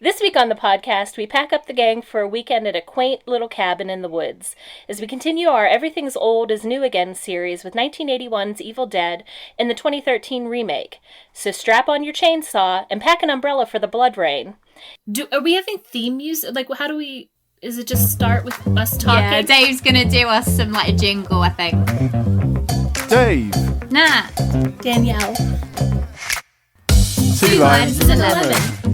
This week on the podcast, we pack up the gang for a weekend at a quaint little cabin in the woods as we continue our Everything's Old is New Again series with 1981's Evil Dead and the 2013 remake. So strap on your chainsaw and pack an umbrella for the blood rain. Are we having theme music? Like, how do we... Is it just start with us talking? Yeah, Dave's gonna do us some, like, a jingle, I think. Dave. Nat. Danielle. Two lines and 11.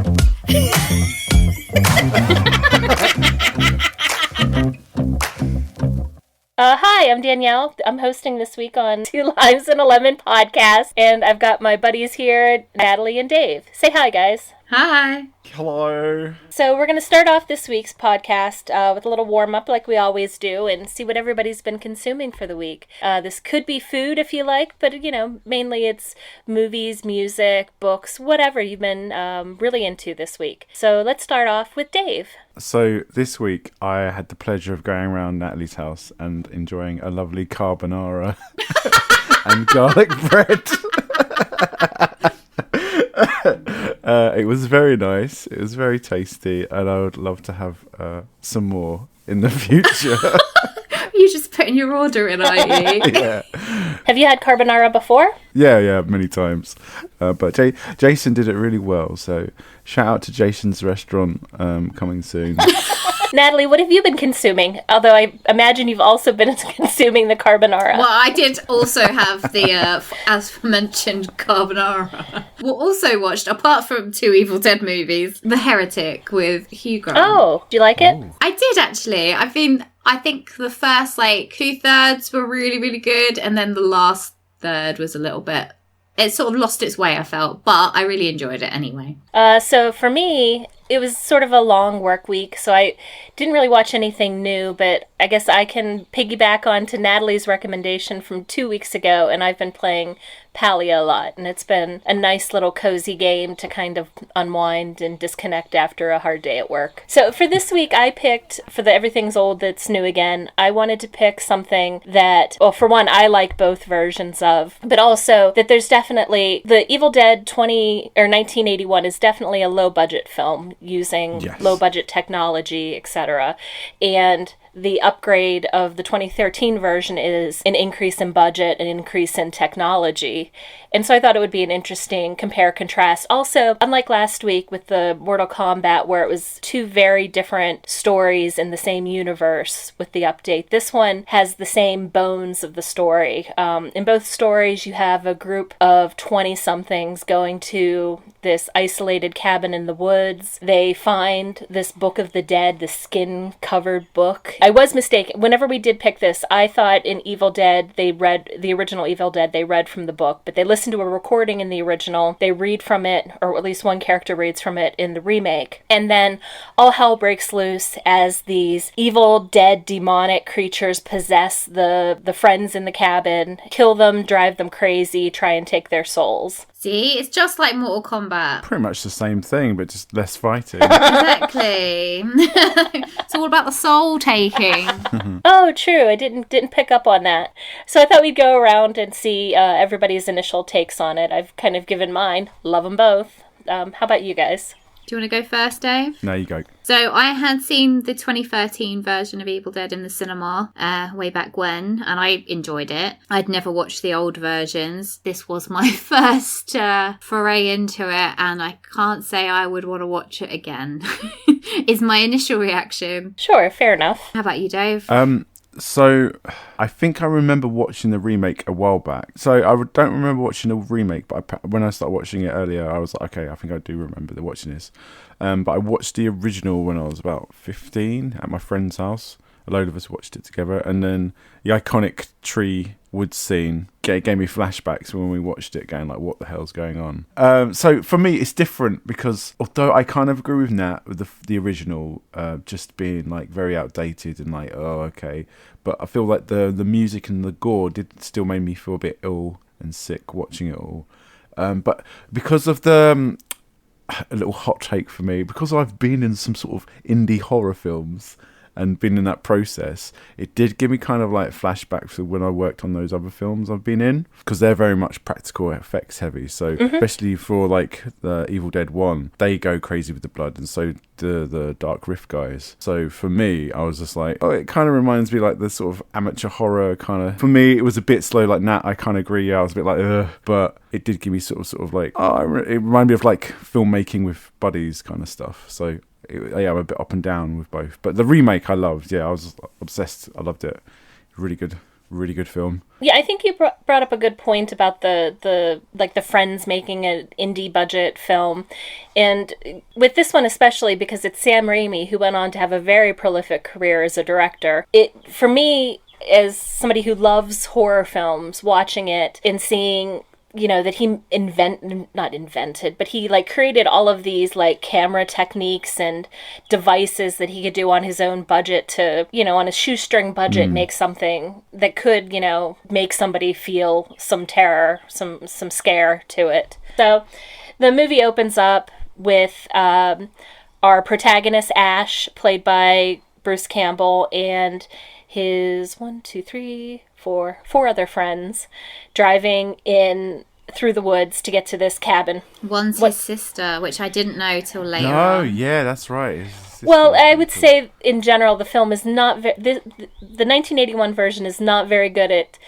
Hi, I'm Danielle. I'm hosting this week on Two Limes and a Lemon podcast, and I've got my buddies here, Natalie and Dave. Say hi, guys. Hi. Hello. So we're going to start off this week's podcast with a little warm-up like we always do and see what everybody's been consuming for the week. This could be food if you like, but, mainly it's movies, music, books, whatever you've been really into this week. So let's start off with Dave. So this week I had the pleasure of going around Natalie's house and enjoying a lovely carbonara and garlic bread. It was very nice. It was very tasty, and I would love to have some more in the future. You're just putting your order in, are you? Yeah. Have you had carbonara before? Yeah, many times. But Jason did it really well, so shout out to Jason's restaurant coming soon. Natalie, what have you been consuming? Although I imagine you've also been consuming the carbonara. Well, I did also have the, as mentioned, carbonara. We also watched, apart from two Evil Dead movies, The Heretic with Hugh Grant. Oh, do you like it? I did, actually. I think the first, 2/3 were really, really good, and then the last third was a little bit... It sort of lost its way, I felt, but I really enjoyed it anyway. So for me, it was sort of a long work week, so I didn't really watch anything new, but I guess I can piggyback on to Natalie's recommendation from 2 weeks ago, and I've been playing Palia a lot, and it's been a nice little cozy game to kind of unwind and disconnect after a hard day at work. So for this week, I picked, for the Everything's Old That's New Again, I wanted to pick something that, well, for one, I like both versions of, but also that there's definitely, the Evil Dead 1981 is definitely a low-budget film using low-budget technology, etc., and the upgrade of the 2013 version is an increase in budget, an increase in technology. And so I thought it would be an interesting compare-contrast. Also, unlike last week with the Mortal Kombat, where it was two very different stories in the same universe with the update, this one has the same bones of the story. In both stories, you have a group of 20-somethings going to this isolated cabin in the woods. They find this Book of the Dead, this skin-covered book. I was mistaken. Whenever we did pick this, I thought in Evil Dead, the original Evil Dead, they read from the book, but they listened to a recording in the original, they read from it, or at least one character reads from it in the remake. And then all hell breaks loose as these evil, dead, demonic creatures possess the friends in the cabin, kill them, drive them crazy, try and take their souls. See, it's just like Mortal Kombat. Pretty much the same thing, but just less fighting. Exactly. It's all about the soul taking. Oh, true. I didn't pick up on that. So I thought we'd go around and see everybody's initial takes on it. I've kind of given mine. Love them both. How about you guys? Do you want to go first, Dave? No, you go. So I had seen the 2013 version of Evil Dead in the cinema way back when, and I enjoyed it. I'd never watched the old versions. This was my first foray into it, and I can't say I would want to watch it again, is my initial reaction. Sure, fair enough. How about you, Dave? So I think I remember watching the remake a while back. So I don't remember watching the remake, but when I started watching it earlier, I was like, okay, I think I do remember watching this. But I watched the original when I was about 15 at my friend's house. A load of us watched it together, and then the iconic tree wood scene gave me flashbacks when we watched it, going like, what the hell's going on? So for me, it's different because although I kind of agree with Nat with the original just being like very outdated and like, oh, okay, but I feel like the music and the gore did still make me feel a bit ill and sick watching it all. But because of a little hot take for me, because I've been in some sort of indie horror films, and been in that process, it did give me kind of like flashbacks to when I worked on those other films I've been in, because they're very much practical effects heavy. So especially for like the Evil Dead 1, they go crazy with the blood, and so the Dark Rift guys. So for me, I was just like, oh, it kind of reminds me like the sort of amateur horror kind of. For me, it was a bit slow. Like Nat, I kind of agree. Yeah, I was a bit like, ugh, but it did give me sort of like, it reminded me of like filmmaking with buddies kind of stuff. So I'm a bit up and down with both. But the remake I loved. Yeah, I was obsessed. I loved it. Really good film. Yeah, I think you brought up a good point about the friends making an indie budget film. And with this one especially, because it's Sam Raimi, who went on to have a very prolific career as a director. For me, as somebody who loves horror films, watching it and seeing, that he not invented, but he like created all of these like camera techniques and devices that he could do on his own budget to, on a shoestring budget, make something that could, make somebody feel some terror, some scare to it. So the movie opens up with our protagonist Ash, played by Bruce Campbell, and his four other friends driving in through the woods to get to this cabin. One's his sister, which I didn't know till later. Oh, yeah, that's right. Well, I would say in general the film is not the 1981 version is not very good at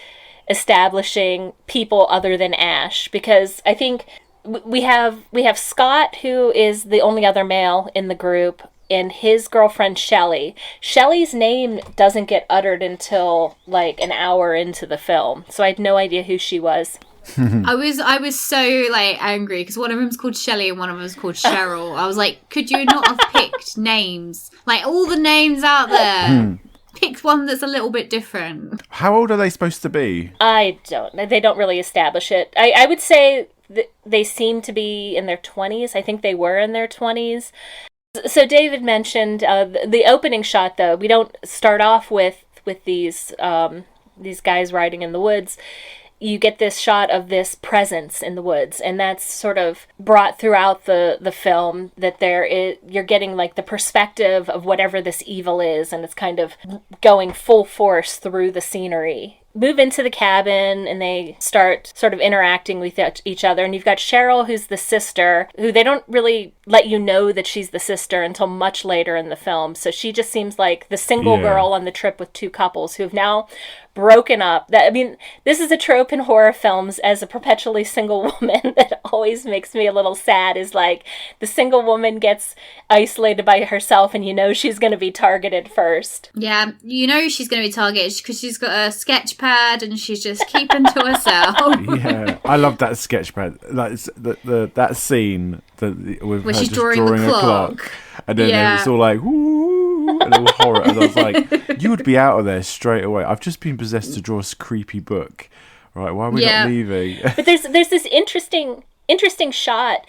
establishing people other than Ash, because I think we have Scott, who is the only other male in the group, and his girlfriend Shelley. Shelley's name doesn't get uttered until like an hour into the film, so I had no idea who she was. I was so like angry because one of them's called Shelley and one of them's called Cheryl. I was like, could you not have picked names? Like all the names out there. Pick one that's a little bit different. How old are they supposed to be? I don't know. They don't really establish it. I would say they seem to be in their 20s. I think they were in their 20s. So David mentioned the opening shot, though. We don't start off with these guys riding in the woods. You get this shot of this presence in the woods, and that's sort of brought throughout the film, that you're getting like the perspective of whatever this evil is, and it's kind of going full force through the scenery. Move into the cabin and they start sort of interacting with each other, and you've got Cheryl, who's the sister, who they don't really let you know that she's the sister until much later in the film. So she just seems like the single girl on the trip with two couples who have now broken up. This is a trope in horror films as a perpetually single woman that always makes me a little sad, is like the single woman gets isolated by herself and she's going to be targeted first. Yeah, she's going to be targeted because she's got a sketch pad and she's just keeping to herself. Yeah, I love that sketch pad. That's that scene with where her she's just drawing the clock. And then it's all like, whoo, and all horror. And I was like, you would be out of there straight away. I've just been possessed to draw a creepy book. Right, why are we not leaving? But there's this interesting shot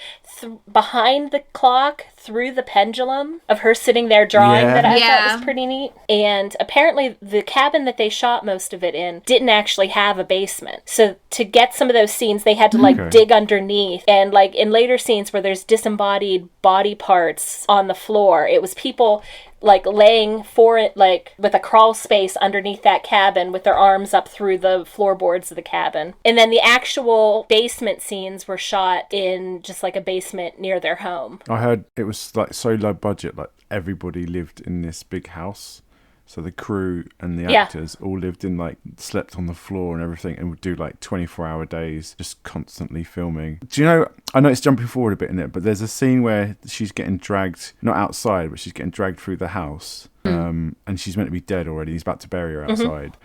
behind the clock through the pendulum of her sitting there drawing that I thought was pretty neat. And apparently the cabin that they shot most of it in didn't actually have a basement. So to get some of those scenes, they had to dig underneath. And like in later scenes where there's disembodied body parts on the floor, it was people like laying for it, like with a crawl space underneath that cabin with their arms up through the floorboards of the cabin. And then the actual basement scenes were shot in just like a basement near their home. I heard it was like so low budget, like everybody lived in this big house. So the crew and the actors all lived in, like, slept on the floor and everything, and would do like 24-hour days, just constantly filming. Do you know, I know it's jumping forward a bit in it, but there's a scene where she's getting dragged, not outside, but she's getting dragged through the house. And she's meant to be dead already. He's about to bury her outside.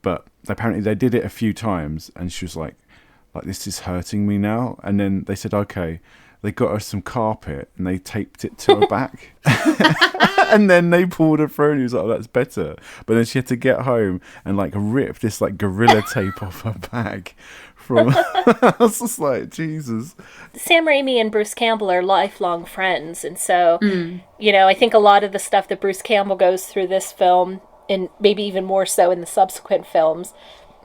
But apparently they did it a few times, and she was like, this is hurting me now. And then they said, okay. They got her some carpet and they taped it to her back. And then they pulled her through and he was like, oh, that's better. But then she had to get home and like rip this like gorilla tape off her back. I was just like, Jesus. Sam Raimi and Bruce Campbell are lifelong friends. And so, I think a lot of the stuff that Bruce Campbell goes through this film, and maybe even more so in the subsequent films,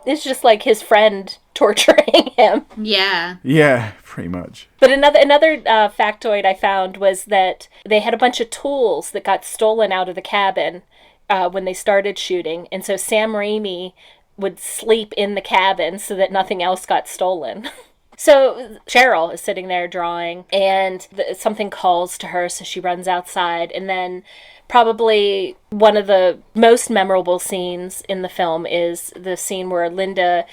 is just like his friend torturing him. Yeah, pretty much. But another factoid I found was that they had a bunch of tools that got stolen out of the cabin, when they started shooting, and so Sam Raimi would sleep in the cabin so that nothing else got stolen. So Cheryl is sitting there drawing, and something calls to her, so she runs outside, and then probably one of the most memorable scenes in the film is the scene where Linda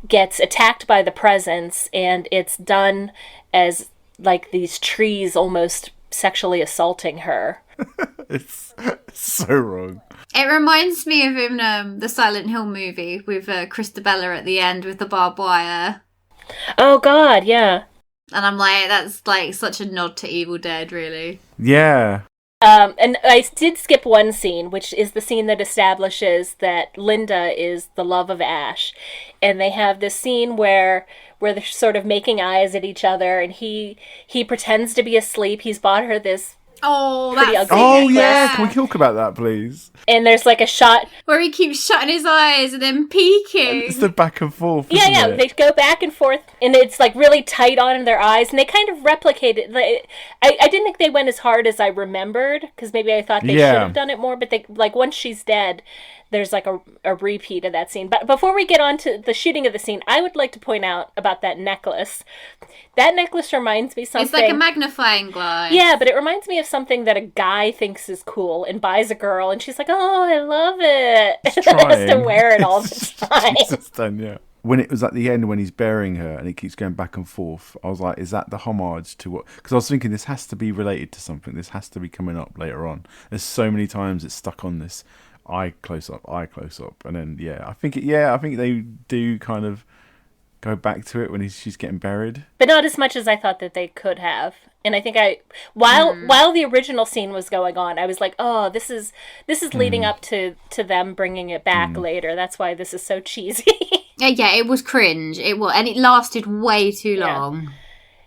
gets attacked by the presence, and it's done as like these trees almost sexually assaulting her. It's so wrong. It reminds me of in the Silent Hill movie with Christabella at the end with the barbed wire. Oh God, yeah. And I'm like, that's like such a nod to Evil Dead, really. Yeah. And I did skip one scene, which is the scene that establishes that Linda is the love of Ash. And they have this scene where they're sort of making eyes at each other, and he pretends to be asleep. He's bought her this Oh, pretty that's ugly Oh, necklace. yeah. Can we talk about that, please? And there's like a shot. where he keeps shutting his eyes and then peeking. It's the back and forth. Yeah, isn't yeah. it? They go back and forth, and it's like really tight on their eyes, and they kind of replicate it. Like, I didn't think they went as hard as I remembered, because maybe I thought they should have done it more. But they, like, once she's dead, there's like a repeat of that scene. But before we get on to the shooting of the scene, I would like to point out about that necklace. That necklace reminds me something. It's like a magnifying glass. Yeah, but it reminds me of something that a guy thinks is cool and buys a girl, and she's like, "Oh, I love it." It's has to trying. wear it all the time. Jesus, done, yeah. When it was at the end when he's burying her and it keeps going back and forth, I was like, is that the homage to what? Because I was thinking this has to be related to something. This has to be coming up later on. There's so many times it's stuck on this eye close up, and then I think they do kind of go back to it when she's getting buried. But not as much as I thought that they could have. And I think while the original scene was going on, I was like, oh, this is leading up to them bringing it back later. That's why this is so cheesy. Yeah, it was cringe. It was, and it lasted way too long.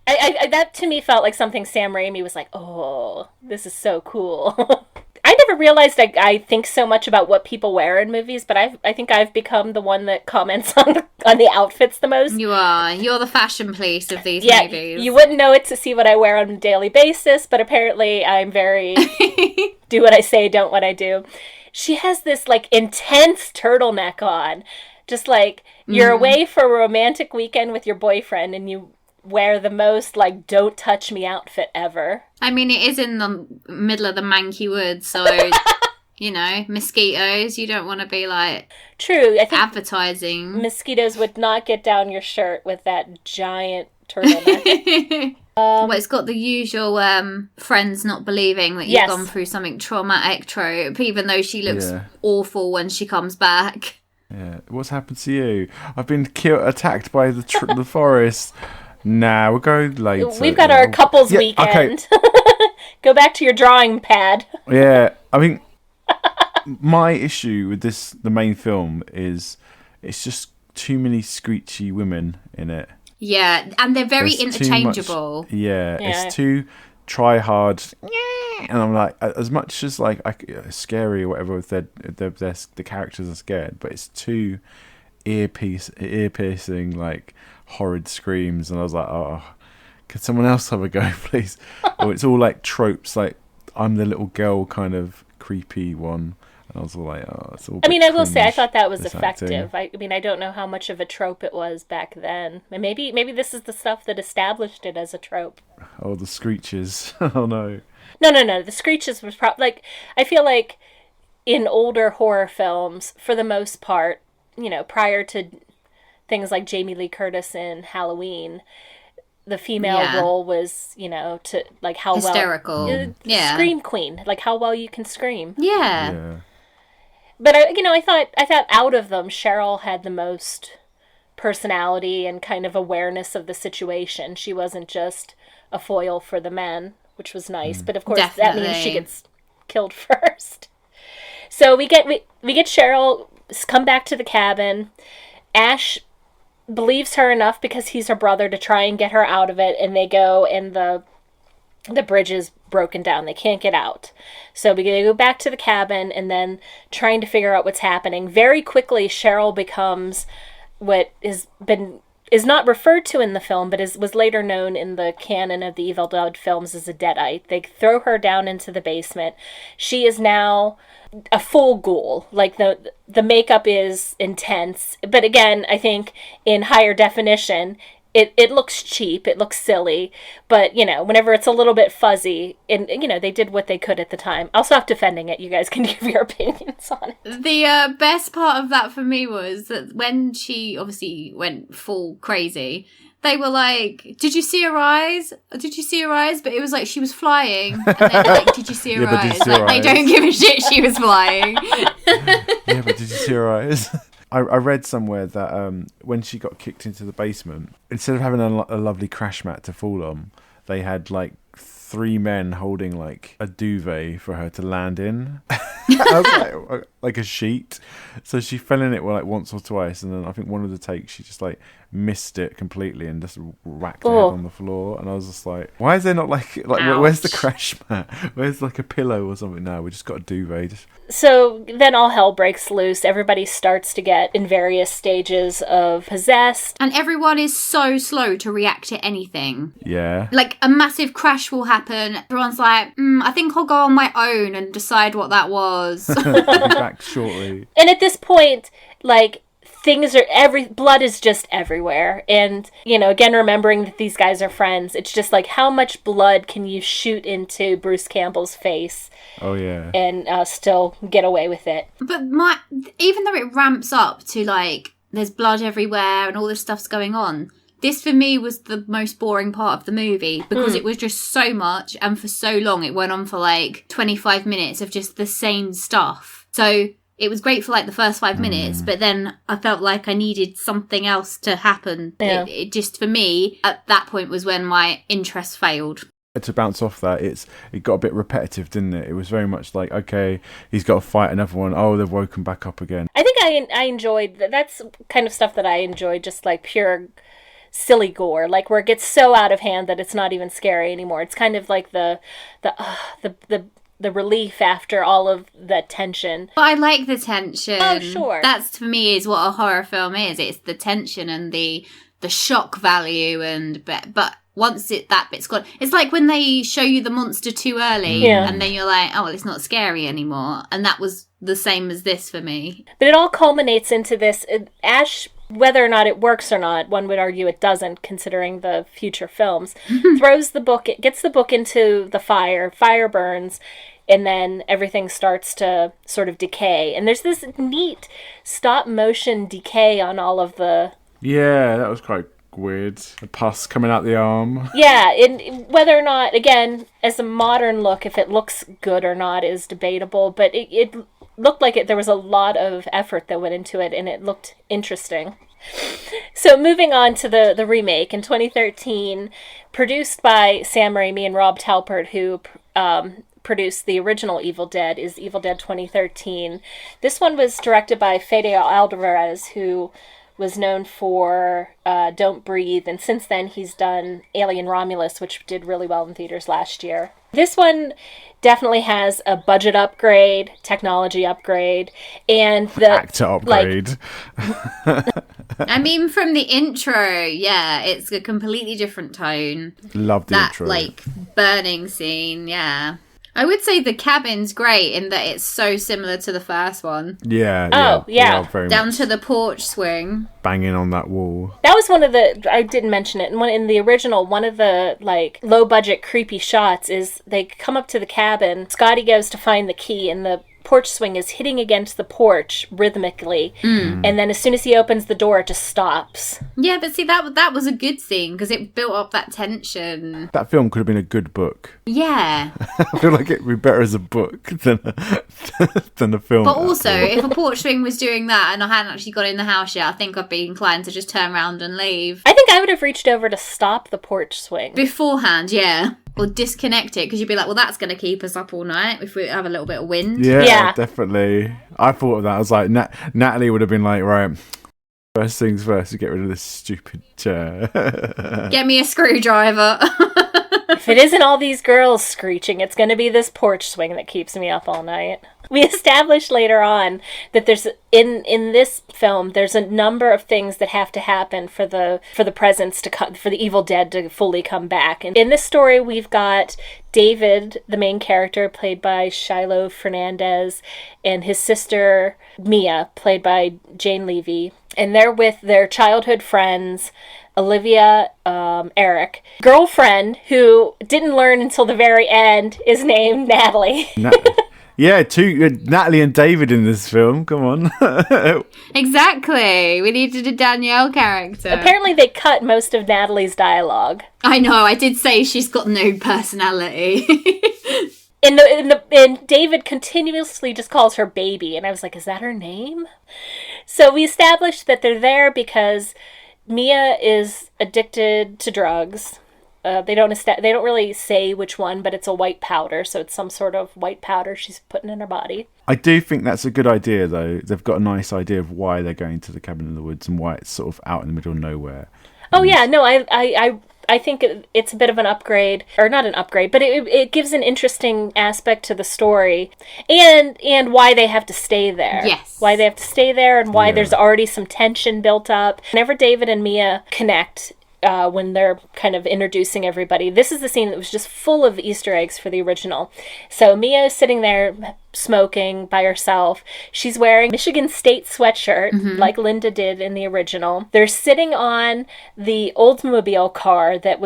I that to me felt like something Sam Raimi was like, oh, this is so cool. I never realized I think so much about what people wear in movies, but I think I've become the one that comments on the outfits the most. You're the fashion police of these Yeah, movies. you wouldn't know it to see what I wear on a daily basis, but apparently I'm very do what I say, don't what I do. She has this like intense turtleneck on, just like you're away for a romantic weekend with your boyfriend and you wear the most like don't touch me outfit ever. I mean, it is in the middle of the Manky Woods, so mosquitoes. You don't want to be like True, I think advertising. mosquitoes would not get down your shirt with that giant turtleneck. Well, it's got the usual friends not believing that you've Yes. gone through something traumatic trope, even though she looks Yeah. awful when she comes back. Yeah. What's happened to you? I've been attacked by the forest. Nah, we'll go later. We've got our couples Yeah, weekend. Go back to your drawing pad. Yeah, I mean, my issue with the main film is it's just too many screechy women in it. Yeah, and they're very There's too much- interchangeable. Yeah, Yeah. it's too try hard, and I'm like, as much as like scary or whatever, if the characters are scared, but it's too ear piercing, like horrid screams, and I was like, oh, could someone else have a go, please? Or it's all like tropes, like I'm the little girl kind of creepy one. And I was all like, oh, it's all a I mean, bit I will say, I cringe, thought that was this effective. acting. I mean, I don't know how much of a trope it was back then. And maybe this is the stuff that established it as a trope. Oh, the screeches. Oh no. No. The screeches was like, I feel like in older horror films, for the most part, prior to things like Jamie Lee Curtis in Halloween, the female Yeah. role was, to like how Hysterical. well Yeah. scream queen, like how well you can scream. Yeah. Yeah. But I thought out of them, Cheryl had the most personality and kind of awareness of the situation. She wasn't just a foil for the men, which was nice. But of course, that means she Definitely. gets killed first. So we get Cheryl come back to the cabin. Ash believes her enough because he's her brother to try and get her out of it, and they go, and the bridge is broken down. They can't get out. So we go back to the cabin and then trying to figure out what's happening. Very quickly, Cheryl becomes what has been is not referred to in the film, but was later known in the canon of the Evil Dead films as a deadite. They throw her down into the basement. She is now a full ghoul. Like the makeup is intense, but again, I think in higher definition, it looks cheap, it looks silly, but, you know, whenever it's a little bit fuzzy, and, you know, they did what they could at the time. I'll stop defending it. You guys can give your opinions on it. The best part of that for me was that when she obviously went full crazy, they were like, did you see her eyes? Did you see her eyes? But it was like she was flying. And they're like, did you see her eyes? Like, they don't give a shit she was flying. Yeah, but did you see her eyes? I read somewhere that when she got kicked into the basement, instead of having a lovely crash mat to fall on, they had like 3 men holding like a duvet for her to land in. I was like a sheet. So she fell in it like once or twice, and then I think one of the takes she just like missed it completely and just whacked her head on the floor. And I was just like, why is there not like where's the crash mat? Where's like a pillow or something? No, we just got a duvet. So then all hell breaks loose. Everybody starts to get in various stages of possessed. And everyone is so slow to react to anything. Yeah. Like, a massive crash will happen. Everyone's like, I think I'll go on my own and decide what that was. I'll be back shortly. And at this point, like, blood is just everywhere. And, you know, again, remembering that these guys are friends, it's just like, how much blood can you shoot into Bruce Campbell's face? Oh, yeah. And still get away with it. But even though it ramps up to, like, there's blood everywhere and all this stuff's going on, this for me was the most boring part of the movie because it was just so much, and for so long it went on for like 25 minutes of just the same stuff. So it was great for like the first 5 minutes, but then I felt like I needed something else to happen. Yeah. It just, for me, at that point was when my interest failed. To bounce off that, it got a bit repetitive, didn't it? It was very much like, okay, he's got to fight another one. Oh, they've woken back up again. I think I enjoyed that's kind of stuff that I enjoy, just like pure silly gore, like where it gets so out of hand that it's not even scary anymore. It's kind of like the relief after all of the tension. But I like the tension. Oh, sure. That's, for me, is what a horror film is. It's the tension and the shock value, but once that bit's gone, it's like when they show you the monster too early, and then you're like, oh, well, it's not scary anymore. And that was the same as this for me. But it all culminates into this. Ash, whether or not it works or not, one would argue it doesn't, considering the future films, gets the book into the fire burns, and then everything starts to sort of decay. And there's this neat stop motion decay on all of the... Yeah, that was quite weird. The pus coming out the arm. Yeah, whether or not, again, as a modern look, if it looks good or not is debatable, but it looked like there was a lot of effort that went into it, and it looked interesting. So moving on to the remake in 2013, produced by Sam Raimi and Rob Talbert, who produced the original Evil Dead, is Evil Dead 2013. This one was directed by Fede Alvarez, who was known for Don't Breathe, and since then he's done Alien Romulus, which did really well in theaters last year. This one definitely has a budget upgrade, technology upgrade, and the actor upgrade. I mean, from the intro, yeah, it's a completely different tone. Love the intro. That, like, burning scene, yeah. I would say the cabin's great in that it's so similar to the first one. Yeah. Very Down much. to the porch swing. Banging on that wall. That was one of the, I didn't mention it, in the original, one of the, like, low-budget creepy shots is they come up to the cabin, Scotty goes to find the key, and the porch swing is hitting against the porch rhythmically, and then as soon as he opens the door, it just stops. Yeah, but see, that was a good thing, because it built up that tension. That film could have been a good book. Yeah. I feel like it would be better as a book than a film. But also, if a porch swing was doing that and I hadn't actually got in the house yet, I think I'd be inclined to just turn around and leave. I think I would have reached over to stop the porch swing. Beforehand, yeah. Or disconnect it, because you'd be like, well, that's going to keep us up all night if we have a little bit of wind. Yeah, definitely. I thought of that. I was like, Natalie would have been like, right, first things first, to get rid of this stupid chair. Get me a screwdriver. If it isn't all these girls screeching, it's going to be this porch swing that keeps me up all night. We established later on that there's in this film there's a number of things that have to happen for the presence to come, for the evil dead to fully come back. And in this story, we've got David, the main character, played by Shiloh Fernandez, and his sister Mia, played by Jane Levy, and they're with their childhood friends. Olivia, Eric, girlfriend, who didn't learn until the very end, is named Natalie. Yeah, Natalie and David in this film. Come on. Exactly. We needed a Danielle character. Apparently they cut most of Natalie's dialogue. I know, I did say she's got no personality. And David continuously just calls her baby, and I was like, is that her name? So we established that they're there because Mia is addicted to drugs. They don't really say which one, but it's a white powder, so it's some sort of white powder she's putting in her body. I do think that's a good idea, though. They've got a nice idea of why they're going to the cabin in the woods and why it's sort of out in the middle of nowhere. Oh yeah, no, I think it's a bit of an upgrade, or not an upgrade, but it gives an interesting aspect to the story, and why they have to stay there. Yes. Why they have to stay there, and why there's already some tension built up. Whenever David and Mia connect, when they're kind of introducing everybody, this is the scene that was just full of Easter eggs for the original. So Mia is sitting there smoking by herself. She's wearing Michigan State sweatshirt, like Linda did in the original. They're sitting on the Oldsmobile car that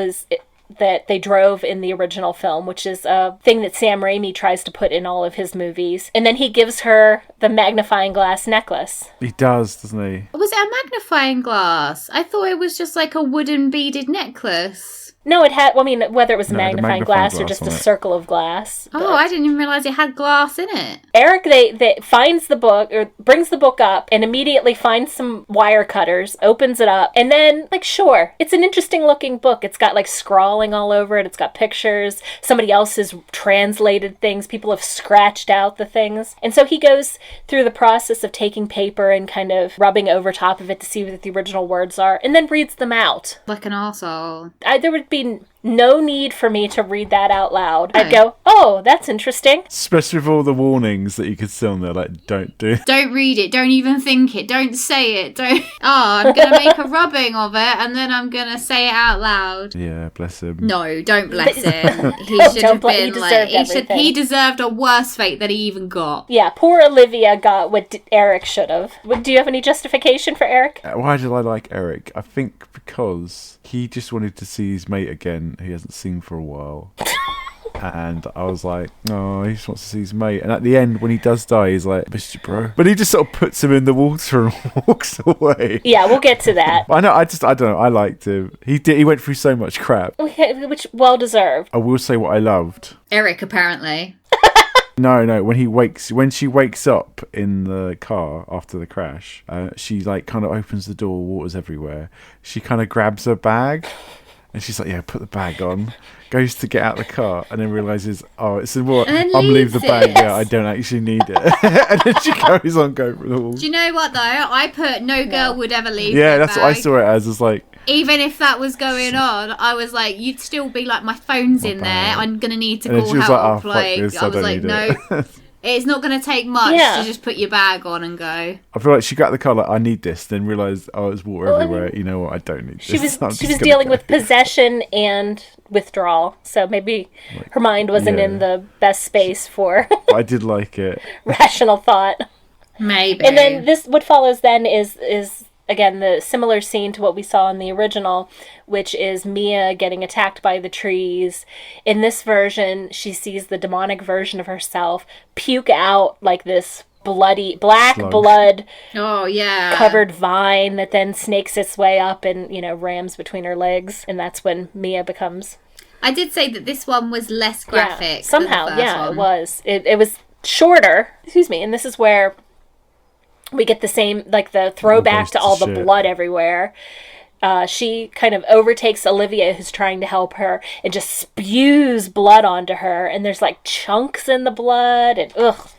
they drove in the original film, which is a thing that Sam Raimi tries to put in all of his movies. And then he gives her the magnifying glass necklace. He does, doesn't he? Was it a magnifying glass? I thought it was just like a wooden beaded necklace. No, it had, well, I mean, whether it was a magnifying glass or glass just a on it. circle of glass. Oh, I didn't even realise it had glass in it. Eric, they finds the book, or brings the book up, and immediately finds some wire cutters, opens it up, and then, like, sure, it's an interesting looking book. It's got, like, scrawling all over it. It's got pictures. Somebody else has translated things. People have scratched out the things. And so he goes through the process of taking paper and kind of rubbing over top of it to see what the original words are, and then reads them out. Like an arsehole. There would be no need for me to read that out loud. No. I'd go, oh, that's interesting. Especially with all the warnings that you could see on there, like, don't do. Don't read it. Don't even think it. Don't say it. Don't. Oh, I'm going to make a rubbing of it and then I'm going to say it out loud. Yeah, bless him. No, don't bless him. He No, should have been he like, deserved everything. he deserved a worse fate than he even got. Yeah, poor Olivia got what Eric should have. Do you have any justification for Eric? Why did I like Eric? I think because he just wanted to see his mate again, who he hasn't seen for a while. And I was like, oh, he just wants to see his mate. And at the end, when he does die, he's like, missed you, bro. But he just sort of puts him in the water and walks away. Yeah, we'll get to that. I know, I don't know, I liked him. He went through so much crap. Which, well deserved. I will say what I loved. Eric, apparently. No, when she wakes up in the car after the crash, she like kind of opens the door, water's everywhere. She kind of grabs her bag and she's like, yeah, put the bag on. Goes to get out the car and then realises, oh, it's what? I'm leave the bag. it. Yeah, I don't actually need it. And then she carries on going through the wall. Do you know what though? I put no girl would ever leave. Yeah, their that's what I bag. saw it as. It's like, Even if that was going on, I was like, you'd still be like, my phone's in there. bag. I'm gonna need to and then call she was help. like, oh, fuck this, I I was don't like, need no, it. it's not gonna take much Yeah. to just put your bag on and go. I feel like she got out the car like, I need this, then realised, oh, there's water Well, I everywhere. mean, You know what? I don't need She this. was dealing with possession and withdrawal, so maybe her mind wasn't yeah. in the best space for But I did like it. rational thought. Maybe. And then what follows then is again the similar scene to what we saw in the original, which is Mia getting attacked by the trees. In this version, she sees the demonic version of herself puke out like this bloody black Slug. blood Oh yeah. covered vine that then snakes its way up and rams between her legs, and that's when Mia becomes I did say that this one was less graphic. somehow than the first one. it was it was shorter, and this is where we get the same, like, the throwback to all the shit. blood everywhere. She kind of overtakes Olivia, who's trying to help her, and just spews blood onto her, and there's like chunks in the blood, and ugh,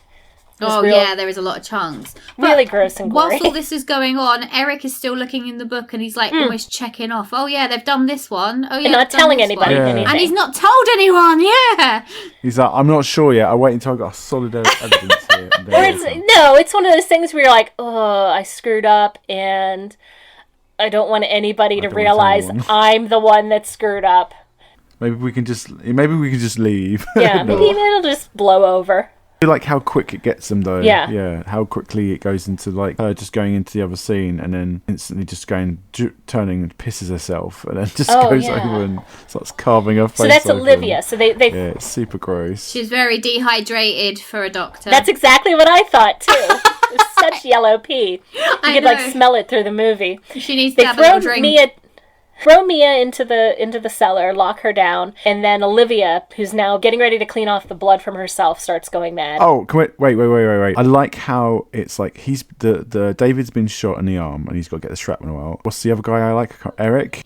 Oh, yeah, there is a lot of chunks. Really gross and gory. Whilst all this is going on, Eric is still looking in the book and he's like almost checking off. Oh, yeah, they've done this one. Oh, yeah, and not telling anybody anything. And he's not told anyone, yeah. He's like, I'm not sure yet. I wait until I got solid evidence here. It's one of those things where you're like, oh, I screwed up and I don't want anybody to realize I'm the one that screwed up. Maybe we can just leave. Yeah, maybe it'll just blow over. I like how quick it gets them though. Yeah. How quickly it goes into like her just going into the other scene and then instantly just turning and pisses herself and then just goes over and starts carving her face. So that's open. Olivia. So they yeah, it's super gross. She's very dehydrated for a doctor. That's exactly what I thought too. It's such yellow pee. You could like smell it through the movie. She needs to have a little drink. Throw Mia into the cellar, lock her down, and then Olivia, who's now getting ready to clean off the blood from herself, starts going mad. Oh, wait. I like how it's like the David's been shot in the arm and he's got to get the shrapnel out. What's the other guy I like? Eric.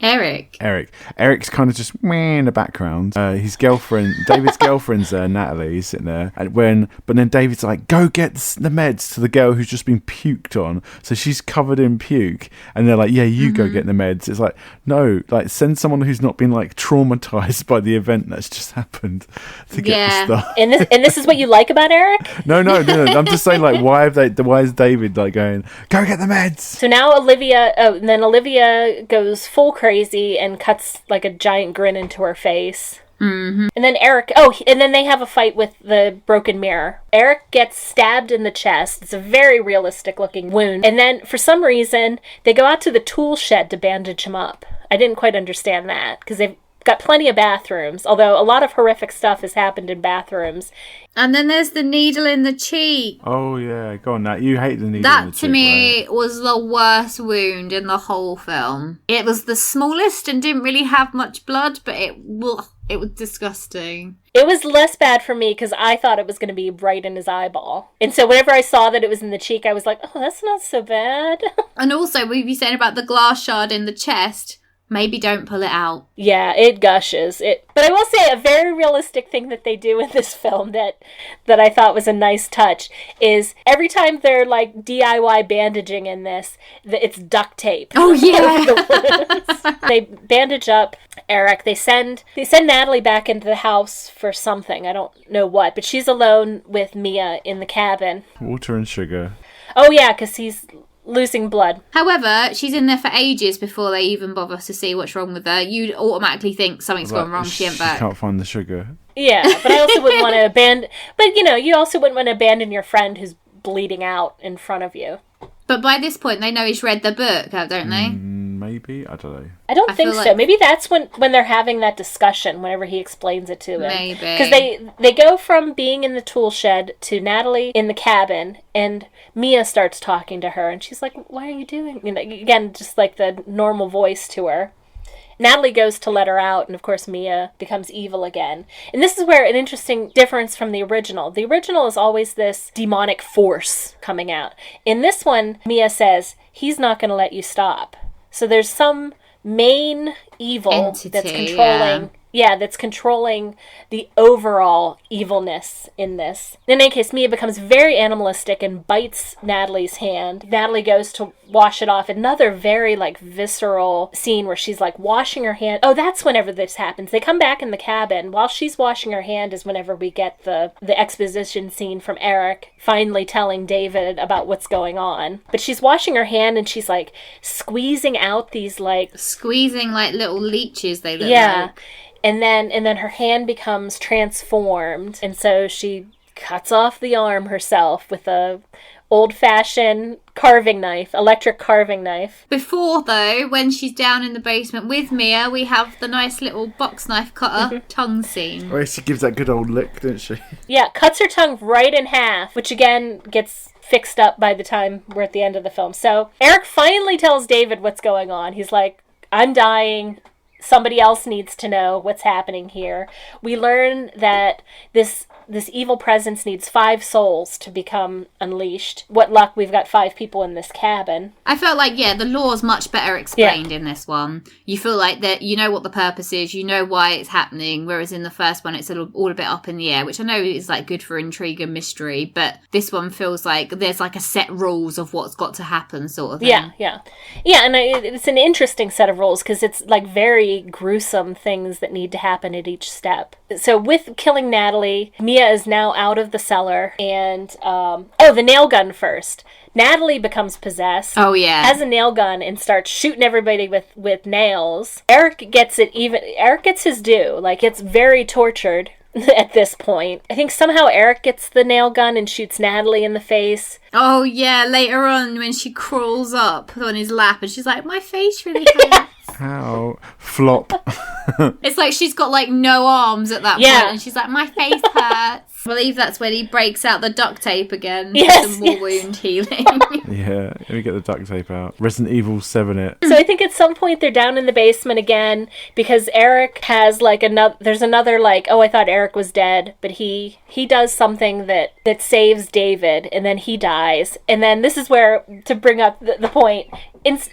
Eric's kind of just in the background. His girlfriend, David's girlfriend's there, Natalie, sitting there. But then David's like, go get the meds to the girl who's just been puked on. So she's covered in puke. And they're like, yeah, you go get the meds. It's like, no, like send someone who's not been like traumatized by the event that's just happened to get the stuff. And this is what you like about Eric? No. I'm just saying, like, why is David like going, go get the meds? So now Olivia goes full crazy and cuts like a giant grin into her face. Mm-hmm. And then and then they have a fight with the broken mirror. Eric gets stabbed in the chest. It's a very realistic looking wound. And then for some reason, they go out to the tool shed to bandage him up. I didn't quite understand that because they've got plenty of bathrooms, although a lot of horrific stuff has happened in bathrooms. And then there's the needle in the cheek. Oh, yeah. Go on, Nat. You hate the needle in the cheek. That, to me, was the worst wound in the whole film. It was the smallest and didn't really have much blood, but it was disgusting. It was less bad for me because I thought it was going to be right in his eyeball. And so whenever I saw that it was in the cheek, I was like, oh, that's not so bad. And also, we'd be saying about the glass shard in the chest. Maybe don't pull it out. Yeah, it gushes. But I will say a very realistic thing that they do in this film that I thought was a nice touch is every time they're like DIY bandaging in this, it's duct tape. Oh yeah. They bandage up Eric. They send Natalie back into the house for something. I don't know what, but she's alone with Mia in the cabin. Water and sugar. Oh yeah, because he's losing blood. However, she's in there for ages before they even bother to see what's wrong with her. You'd automatically think something's gone wrong. She ain't back. She can't find the sugar. Yeah, but I also wouldn't want to abandon. But you also wouldn't want to abandon your friend who's bleeding out in front of you. But by this point, they know he's read the book, don't they? Maybe, I don't know. I don't think so. Maybe that's when they're having that discussion. Whenever he explains it to him, maybe because they go from being in the tool shed to Natalie in the cabin, and Mia starts talking to her, and she's like, "Why are you doing?" Again, just like the normal voice to her. Natalie goes to let her out, and of course Mia becomes evil again. And this is where an interesting difference from the original. The original is always this demonic force coming out. In this one, Mia says, he's not going to let you stop. So there's some main evil entity, that's controlling... Yeah, that's controlling the overall evilness in this. In any case, Mia becomes very animalistic and bites Natalie's hand. Natalie goes to wash it off. Another very, visceral scene where she's, washing her hand. Oh, that's whenever this happens. They come back in the cabin. While she's washing her hand is whenever we get the exposition scene from Eric finally telling David about what's going on. But she's washing her hand and she's, squeezing out these, Squeezing, little leeches, they look like. And then her hand becomes transformed, and so she cuts off the arm herself with a old-fashioned carving knife, electric carving knife. Before, though, when she's down in the basement with Mia, we have the nice little box knife cutter tongue scene. Oh, she gives that good old lick, doesn't she? Yeah, cuts her tongue right in half, which again gets fixed up by the time we're at the end of the film. So Eric finally tells David what's going on. He's like, I'm dying. Somebody else needs to know what's happening here. We learn that this this evil presence needs 5 souls to become unleashed. What luck, we've got 5 people in this cabin. I felt like, the law's much better explained in this one. You feel like that you know what the purpose is, you know why it's happening, whereas in the first one it's all a bit up in the air, which I know is like good for intrigue and mystery, but this one feels like there's like a set rules of what's got to happen sort of thing. Yeah, and it's an interesting set of rules because it's like very gruesome things that need to happen at each step. So with killing Natalie, Mia is now out of the cellar, and the nail gun first. Natalie becomes possessed. Oh, yeah. Has a nail gun and starts shooting everybody with nails. Eric gets his due. Like, it's very tortured at this point. I think somehow Eric gets the nail gun and shoots Natalie in the face. Oh, yeah, later on when she crawls up on his lap and she's like, my face really hurts. How? Flop. It's like she's got like no arms at that point and she's like, my face hurts. I believe that's when he breaks out the duct tape again for some more wound healing. Yeah, let me get the duct tape out. Resident Evil 7 it. So I think at some point they're down in the basement again because Eric has like there's another like, oh, I thought Eric was dead, but he does something that saves David, and then he dies. And then this is where, to bring up the point,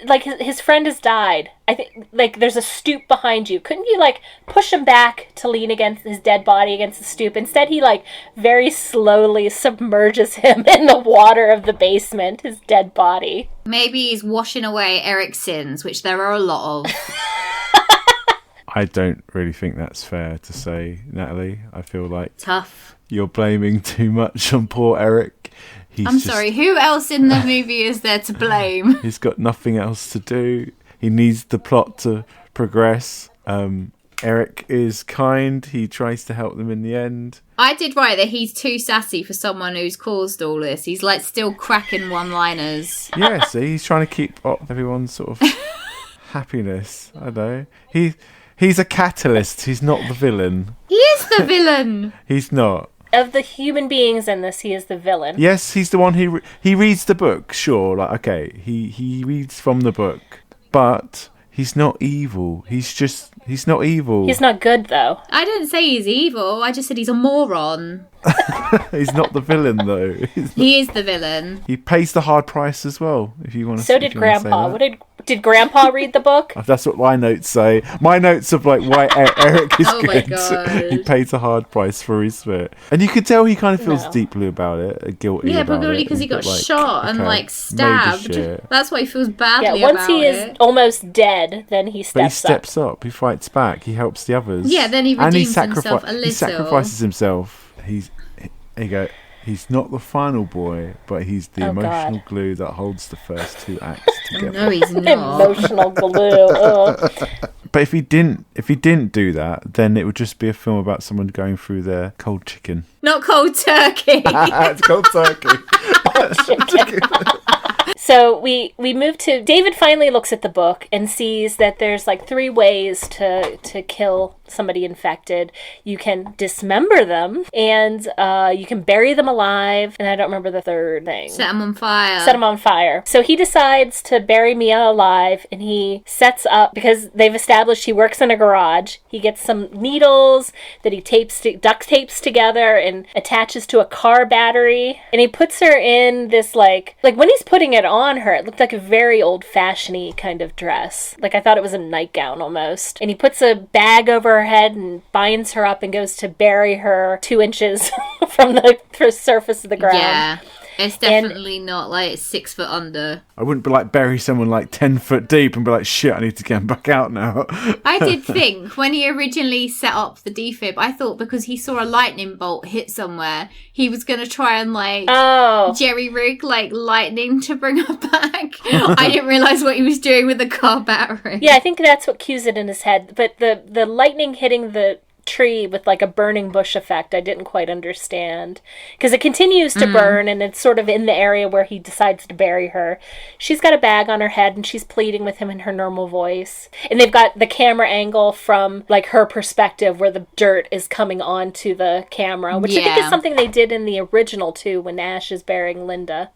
like his friend has died. I think like there's a stoop behind you. Couldn't you like push him back to lean against his dead body against the stoop? Instead, he like very slowly submerges him in the water of the basement, his dead body. Maybe he's washing away Eric's sins, which there are a lot of. I don't really think that's fair to say, Natalie. I feel like Tough. You're blaming too much on poor Eric. I'm sorry, who else in the movie is there to blame? He's got nothing else to do. He needs the plot to progress. Eric is kind. He tries to help them in the end. I did write that he's too sassy for someone who's caused all this. He's like still cracking one-liners. Yeah, see, he's trying to keep up everyone's sort of happiness. I know. He's a catalyst. He's not the villain. He is the villain. He's not. Of the human beings in this, he is the villain. Yes, he's the one he reads the book. Sure, like okay, he reads from the book, but he's not evil. He's not evil. He's not good though. I didn't say he's evil. I just said he's a moron. He's not the villain though. He is the villain. He pays the hard price as well. If you want to. So did Grandpa. What did Grandpa read the book? That's what my notes say. My notes of like why Eric is good. My God. He pays a hard price for his spirit, and you could tell he kind of feels deeply about it, guilty. Yeah, about probably it, because he got like, shot and like stabbed. That's why he feels badly. Yeah, once about he it. is almost dead, then he steps up. But he steps up. He fights back. He helps the others. Yeah, then he redeems himself a little. He sacrifices himself. There you go. He's not the final boy, but he's the emotional glue that holds the first 2 acts together. No, he's not. Emotional glue. But if he didn't do that, then it would just be a film about someone going through their cold chicken. Not cold turkey. It's cold turkey. So we move to... David finally looks at the book and sees that there's like 3 ways to kill somebody infected. You can dismember them, and you can bury them alive, and I don't remember the third thing. Set them on fire. Set them on fire. So he decides to bury Mia alive, and he sets up, because they've established he works in a garage, he gets some needles that he duct tapes together and attaches to a car battery, and he puts her in this like when he's putting it on her, it looked like a very old-fashioned-y kind of dress. Like I thought it was a nightgown almost. And he puts a bag over her head and binds her up and goes to bury her 2 inches from the surface of the ground. Yeah. It's definitely not like 6 foot under. I wouldn't be like bury someone like 10 foot deep and be like, shit, I need to get him back out now. I did think when he originally set up the defib, I thought because he saw a lightning bolt hit somewhere, he was going to try and like jerry rig like lightning to bring her back. I didn't realise what he was doing with the car battery. Yeah, I think that's what cues it in his head. But the lightning hitting the tree with like a burning bush effect I didn't quite understand, because it continues to burn and it's sort of in the area where he decides to bury her. She's got a bag on her head and she's pleading with him in her normal voice, and they've got the camera angle from like her perspective where the dirt is coming onto the camera, which I think is something they did in the original too when Ash is burying Linda.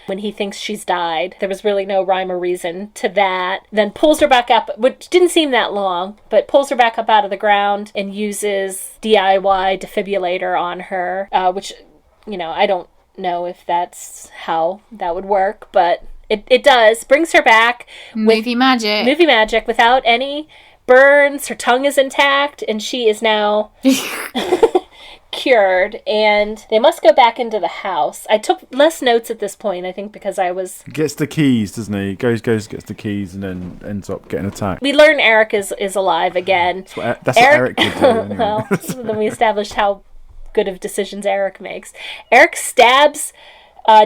when he thinks she's died. There was really no rhyme or reason to that. Then pulls her back up, which didn't seem that long, but pulls her back up out of the ground and uses DIY defibrillator on her, which, I don't know if that's how that would work, but it does. Brings her back. Movie magic. Movie magic without any burns. Her tongue is intact, and she is now cured, and they must go back into the house. I took less notes at this point, I think, because I was... Gets the keys, doesn't he? Goes, gets the keys, and then ends up getting attacked. We learn Eric is alive again. That's what Eric would do. Anyway. Well, then we established how good of decisions Eric makes. Eric stabs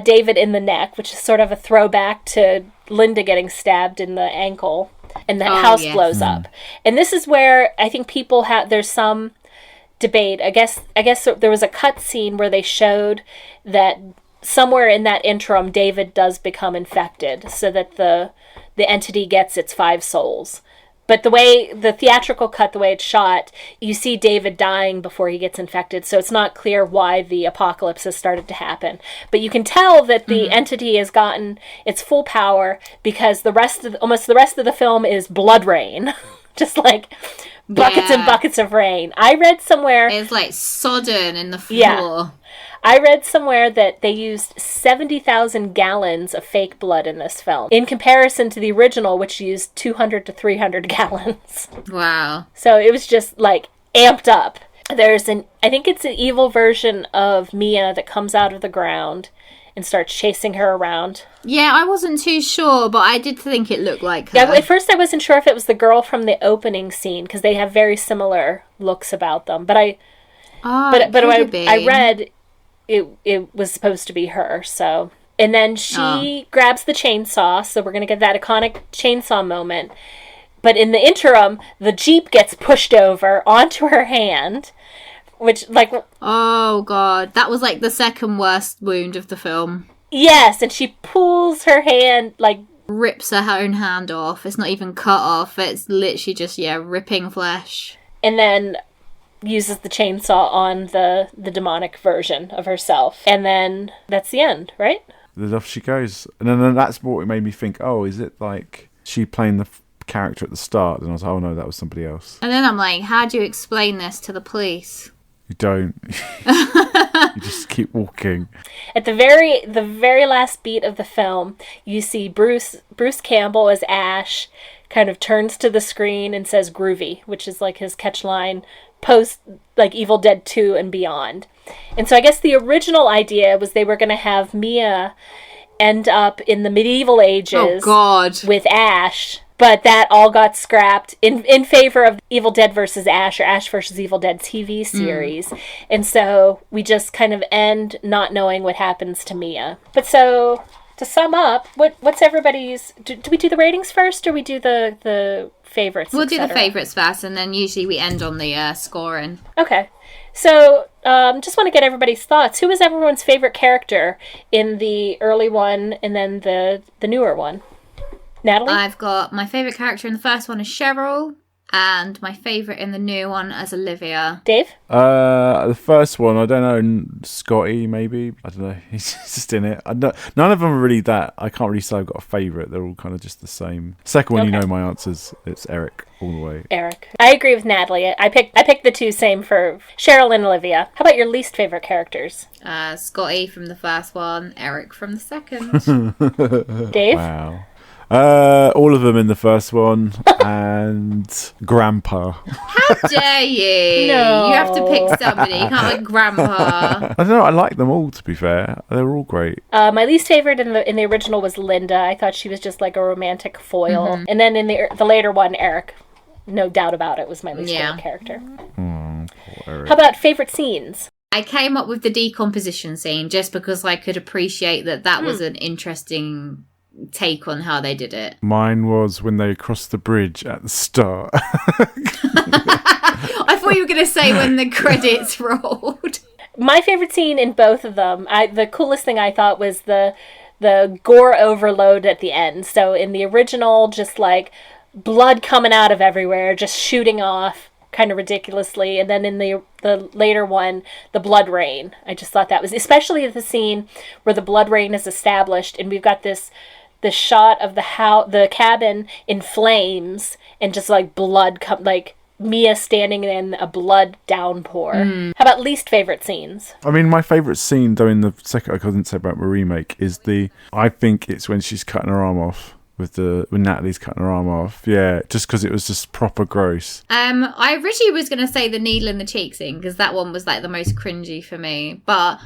David in the neck, which is sort of a throwback to Linda getting stabbed in the ankle, and the house blows up. And this is where I think people have... There's some debate. I guess there was a cut scene where they showed that somewhere in that interim David does become infected, so that the entity gets its 5 souls. But the theatrical cut, the way it's shot, you see David dying before he gets infected, so it's not clear why the apocalypse has started to happen. But you can tell that the entity has gotten its full power, because almost the rest of the film is blood rain. Just like buckets and buckets of rain. I read somewhere... It's like sodden in the floor. Yeah. I read somewhere that they used 70,000 gallons of fake blood in this film, in comparison to the original, which used 200 to 300 gallons. Wow. So it was just, like, amped up. I think it's an evil version of Mia that comes out of the ground and starts chasing her around. Yeah, I wasn't too sure, but I did think it looked like her. Yeah, at first I wasn't sure if it was the girl from the opening scene, because they have very similar looks about them. But I read it was supposed to be her. So, and then she grabs the chainsaw. So we're gonna get that iconic chainsaw moment. But in the interim, the Jeep gets pushed over onto her hand. Which, like... Oh, God. That was, like, the second worst wound of the film. Yes, and she pulls her hand, like... Rips her own hand off. It's not even cut off. It's literally just, ripping flesh. And then uses the chainsaw on the demonic version of herself. And then that's the end, right? Then off she goes. And then that's what made me think, oh, is it, like, she playing the character at the start? And I was like, oh, no, that was somebody else. And then I'm like, how do you explain this to the police? You don't. You just keep walking. At the very last beat of the film, you see Bruce Campbell as Ash kind of turns to the screen and says groovy, which is like his catch line post like Evil Dead 2 and beyond. And so I guess the original idea was they were going to have Mia end up in the medieval ages with Ash. But that all got scrapped in favor of Evil Dead versus Ash, or Ash versus Evil Dead TV series. And so we just kind of end not knowing what happens to Mia. But so, to sum up, what's everybody's... Do we do the ratings first, or we do the favorites? We'll do the favorites first, and then usually we end on the scoring. Okay. So, just want to get everybody's thoughts. Who was everyone's favorite character in the early one, and then the newer one? Natalie? I've got my favourite character in the first one is Cheryl, and my favourite in the new one as Olivia. Dave? The first one, I don't know, Scotty maybe. I don't know. He's just in it. None of them are really that. I can't really say I've got a favourite. They're all kind of just the same. Second one, you know my answers. It's Eric all the way. Eric. I agree with Natalie. I picked the two same for Cheryl and Olivia. How about your least favourite characters? Scotty from the first one, Eric from the second. Dave? Wow. All of them in the first one, and Grandpa. How dare you? No. You have to pick somebody. You can't pick Grandpa. I don't know. I like them all. To be fair, they were all great. My least favorite in the original was Linda. I thought she was just like a romantic foil. And then in the later one, Eric, no doubt about it, was my least favorite character. Poor Eric. How about favorite scenes? I came up with the decomposition scene just because I could appreciate that was an interesting take on how they did it. Mine was when they crossed the bridge at the start. I thought you were going to say when the credits rolled. My favorite scene in both of them, the coolest thing I thought was the gore overload at the end. So in the original, just like blood coming out of everywhere, just shooting off. kind of ridiculously. And then in the later one, the blood rain. I just thought that was, especially the scene where the blood rain is established and we've got this shot of the cabin in flames and just like blood like Mia standing in a blood downpour. How about least favorite scenes? I mean, my favourite scene, though, in the second, I couldn't say about the remake, is I think it's when she's cutting her arm off. When Natalie's cutting her arm off. Yeah, just because it was just proper gross. I originally was going to say the needle in the cheek scene, because that one was like the most cringy for me. But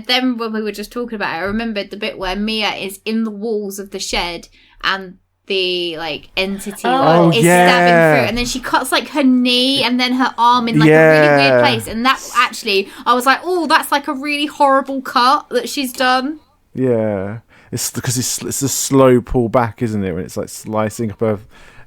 then when we were just talking about it, I remembered the bit where Mia is in the walls of the shed and the like entity is stabbing through, and then she cuts like her knee and then her arm in like a really weird place. And that actually, I was like, oh, that's like a really horrible cut that she's done. Yeah. It's because it's a slow pull back, isn't it? When it's like slicing up her.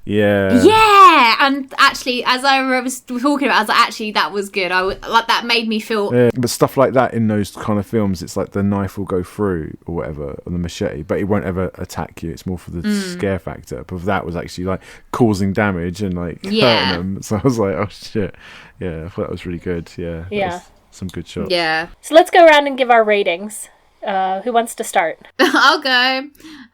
Yeah. Yeah, and actually, as I was talking about, I was like, actually, that was good. Like that made me feel. Yeah, but stuff like that in those kind of films, it's like the knife will go through or whatever on the machete, but it won't ever attack you. It's more for the scare factor. But that was actually like causing damage and like hurting them. So I was like, oh shit. Yeah, I thought that was really good. Yeah. Yeah. Some good shots. Yeah. So let's go around and give our ratings. Who wants to start? I'll go.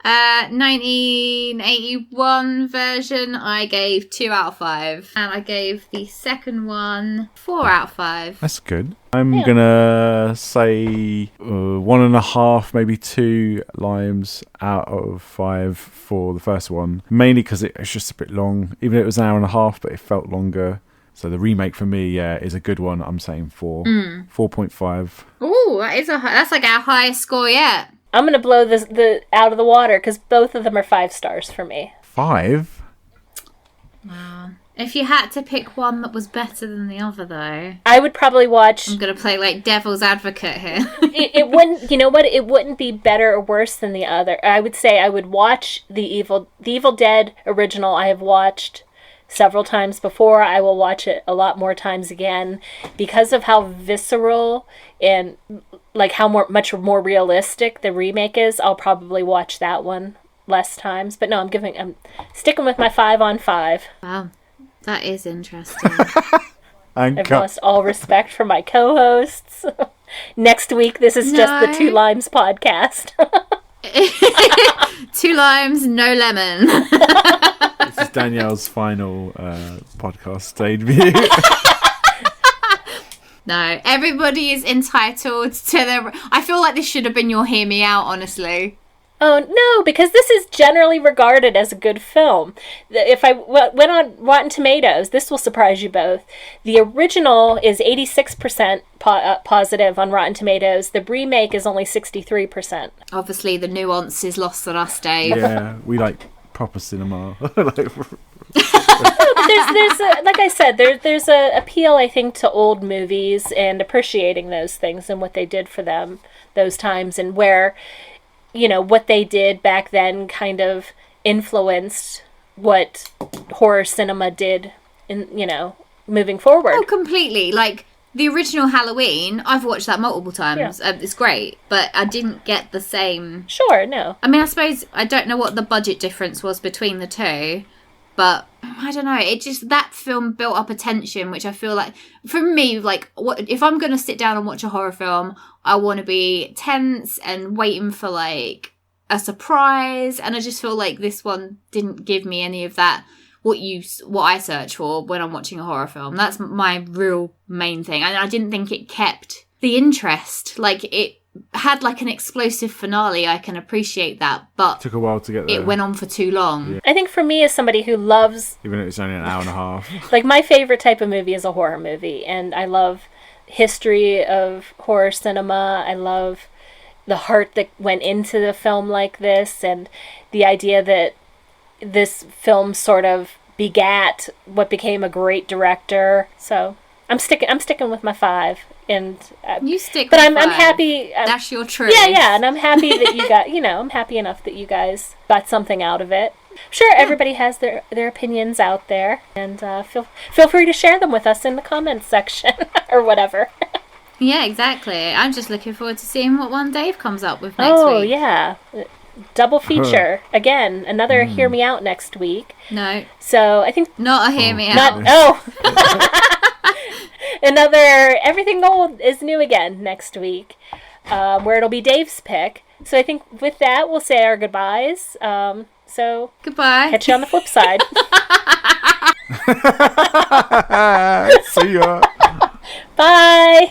1981 version, I gave 2 out of 5. And I gave the second one 4 out of 5. That's good. I'm going to say 1.5, maybe 2 limes out of 5 for the first one. Mainly because it was just a bit long. Even though it was an hour and a half, but it felt longer. So the remake for me, is a good one. I'm saying 4. 4.5. Ooh, that's like our highest score yet. I'm going to blow the out of the water because both of them are 5 stars for me. 5? Wow. If you had to pick one that was better than the other, though, I would probably watch. I'm going to play like devil's advocate here. it wouldn't. You know what? It wouldn't be better or worse than the other. I would say I would watch the Evil Dead original. I have watched several times before. I will watch it a lot more times again because of how visceral and like how much more realistic the remake is. I'll probably watch that one less times. But no, I'm sticking with my 5 on 5. Wow, that is interesting. I've lost all respect for my co-hosts. Next week, this is just the 2 Limes podcast. 2 limes, no lemon. This is Danielle's final podcast debut. No, everybody is entitled to their. I feel like this should have been your hear me out, honestly. Oh, no, because this is generally regarded as a good film. If I went on Rotten Tomatoes, this will surprise you both. The original is 86% positive on Rotten Tomatoes. The remake is only 63%. Obviously, the nuance is lost on us, Dave. Yeah, we like proper cinema. There's like I said, there's a appeal, I think, to old movies and appreciating those things and what they did for them those times, and where, you know, what they did back then kind of influenced what horror cinema did in, you know, moving forward. Oh, completely. Like, the original Halloween, I've watched that multiple times. Yeah. It's great, but I didn't get the same. Sure, no. I mean, I suppose I don't know what the budget difference was between the two, but I don't know. It just, that film built up a tension, which I feel like, for me, like, what if I'm going to sit down and watch a horror film, I want to be tense and waiting for, like, a surprise, and I just feel like this one didn't give me any of that. What I search for when I'm watching a horror film. That's my real main thing. And I didn't think it kept the interest. Like, it had like an explosive finale. I can appreciate that, but took a while to get there. It went on for too long. Yeah. I think for me, as somebody who loves, even though it's only an hour and a half, like, my favorite type of movie is a horror movie, and I love history of horror cinema. I love the heart that went into the film like this, and the idea that this film sort of begat what became a great director. So I'm sticking with my 5, and you stick. But with I'm 5. happy. That's your truth. Yeah, and I'm happy that you got. I'm happy enough that you guys got something out of it. Sure, everybody has their opinions out there, and feel free to share them with us in the comments section or whatever. Yeah, exactly. I'm just looking forward to seeing what one Dave comes up with next week. Oh, yeah. double feature. Again, another Hear Me Out next week. No, So I think not a hear me not. out. Another Everything Old is New again next week, where it'll be Dave's pick. So I think with that we'll say our goodbyes. So Goodbye. catch you on the flip side. See ya. Bye.